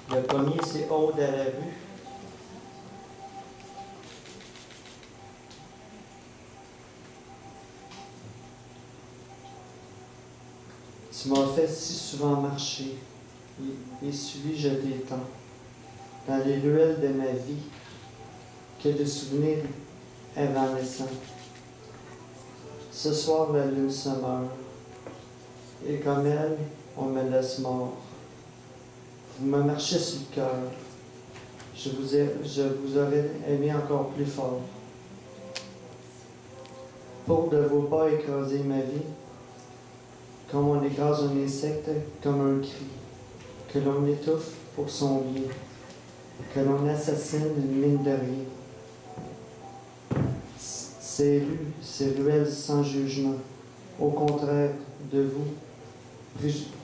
Le premier, c'est Aude à la rue. Tu m'as fait si souvent marcher, et suivi-je tes temps, dans les ruelles de ma vie, que de souvenirs évanescents. Ce soir, la lune se meurt, et comme elle, on me laisse mort. Vous me marchez sur le cœur, je vous aurais aimé encore plus fort. Pour de vos pas écraser ma vie, comme on écrase un insecte, comme un cri, que l'on étouffe pour son bien, que l'on assassine une mine de rien. Ces rues, ces ruelles sans jugement, au contraire de vous,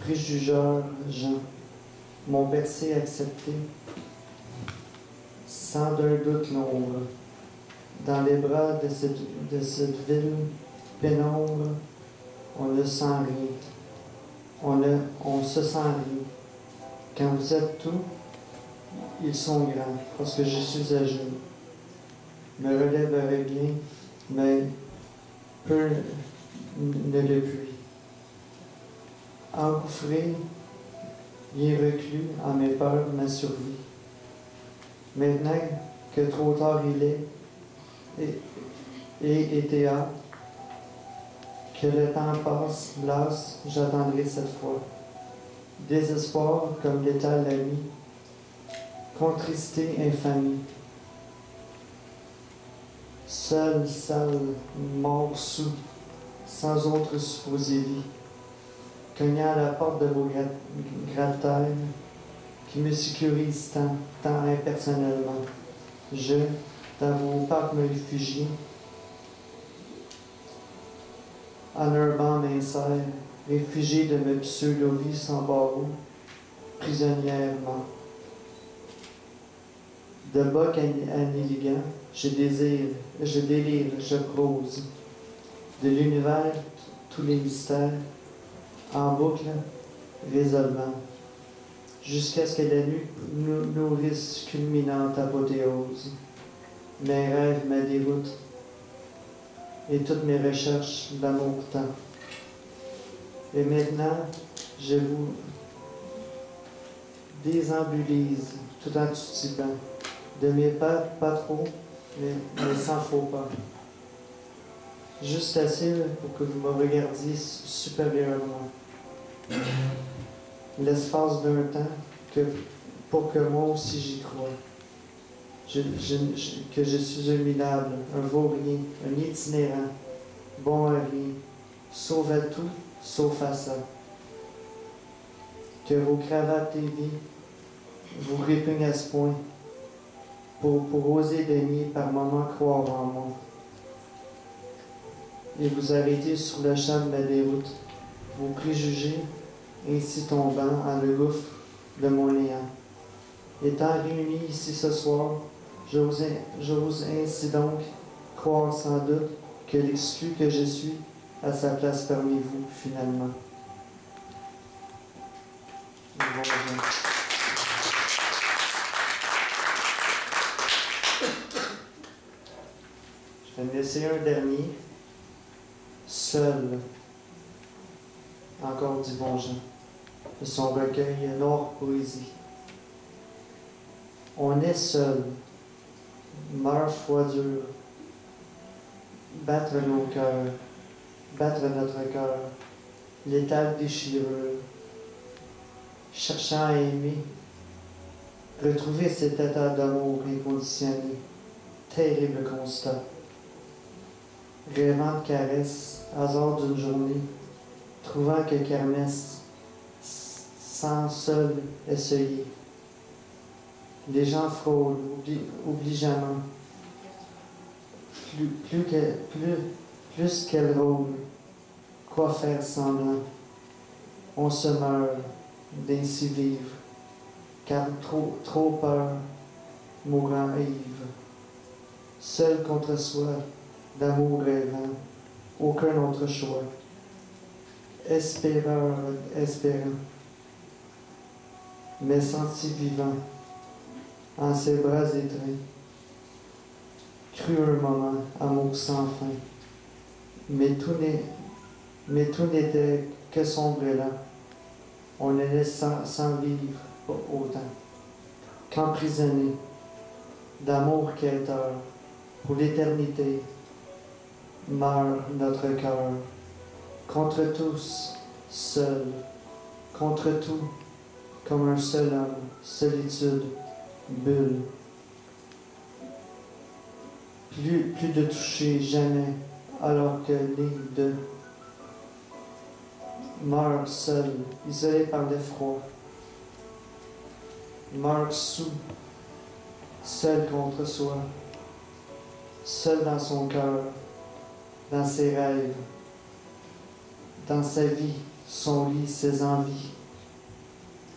préjugeurs, gens, m'ont bercé accepté, sans d'un doute l'ombre, dans les bras de cette ville pénombre, on ne sent rien, on se sent rien. Quand vous êtes tout, ils sont grands, parce que je suis à genoux. Me relèverai bien, mais peu ne le puis. Engouffré, bien reclus en mes peurs, ma survie. Maintenant que trop tard il est, et été hâte, que le temps passe, lasse, j'attendrai cette fois. Désespoir comme l'étale la nuit, contristée, infamie. Seul, sale, mort sous, sans autre supposé vie, cognant à la porte de vos gratte-terres, qui me sécurisent tant impersonnellement. Je, dans vos parcs me réfugie, en un banc m'insère, réfugié de mes pseudo-vies sans barreaux, prisonnièrement. De boc à négligant, je délire, je prose. De l'univers, tous les mystères, en boucle, résolvant, jusqu'à ce que la nuit nous nourrisse culminante apothéose. Mes rêves, ma déroute, et toutes mes recherches d'amour temps. Et maintenant, je vous désambulise tout en tutibant. De mes pas, pas trop, mais sans faux pas. Juste assez pour que vous me regardiez supérieurement. L'espace d'un temps pour que moi aussi j'y croie. Que je suis un minable, un vaurien, un itinérant, bon à rien, sauf à tout, sauf à ça. Que vos cravates TV vous répugnent à ce point, pour oser daigner par moments croire en moi. Et vous arrêtez sur le champ de ma déroute, vos préjugés ainsi tombant en le gouffre de mon néant. Étant réunis ici ce soir, j'ose ainsi donc croire sans doute que l'exclu que je suis a sa place parmi vous, finalement. Je vais me laisser un dernier. Seul. Encore du bon Jean. De son recueil Noire Poésie. On est seul. Meurt foi dure. Battre nos cœurs. Battre notre cœur. Létale déchirure. Cherchant à aimer. Retrouver cet état d'amour inconditionné. Terrible constat. Rêvant de caresses, hasard d'une journée, trouvant que kermesse, sans seul essayer. Les gens frôlent, obligeamment, plus qu'elle rôle, quoi faire semblant. On se meurt d'ainsi vivre, car trop peur, mourant ivre. Seul contre soi, d'amour rêvant, aucun autre choix. Espérant, mais senti vivant, en ses bras étreints. Cru un moment, amour sans fin, mais tout n'était que sombre et lent. On allait sans vivre autant, qu'emprisonné d'amour quêteur, pour l'éternité, meurt notre cœur, contre tous, seul, contre tout, comme un seul homme, solitude, bulle. Plus de toucher, jamais, alors que les deux meurent seuls, isolés par l'effroi, meurent sous, seul contre soi, seul dans son cœur, dans ses rêves, dans sa vie, son lit, ses envies,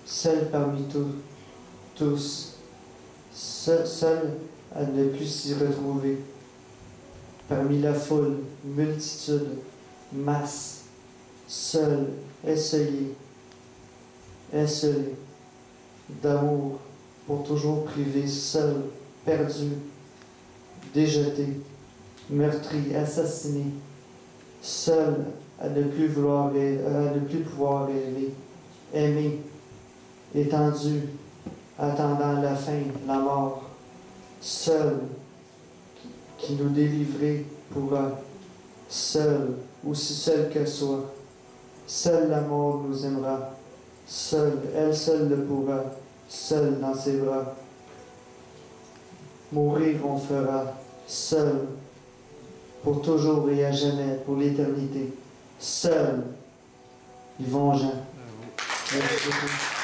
seul parmi tous, seul à ne plus s'y retrouver, parmi la foule, multitude, masse, seul, esseulé, d'amour, pour toujours privé, seul, perdu, déjeté, meurtri, assassiné, seul à ne plus pouvoir rêver, aimé, étendu, attendant la fin, la mort, seul, qui nous délivrer pourra, seul, aussi seul que soi, seul la mort nous aimera, seul, elle seule le pourra, seul dans ses bras. Mourir on fera, seul, pour toujours et à jamais, pour l'éternité, seul, Yvon Jean. Merci beaucoup.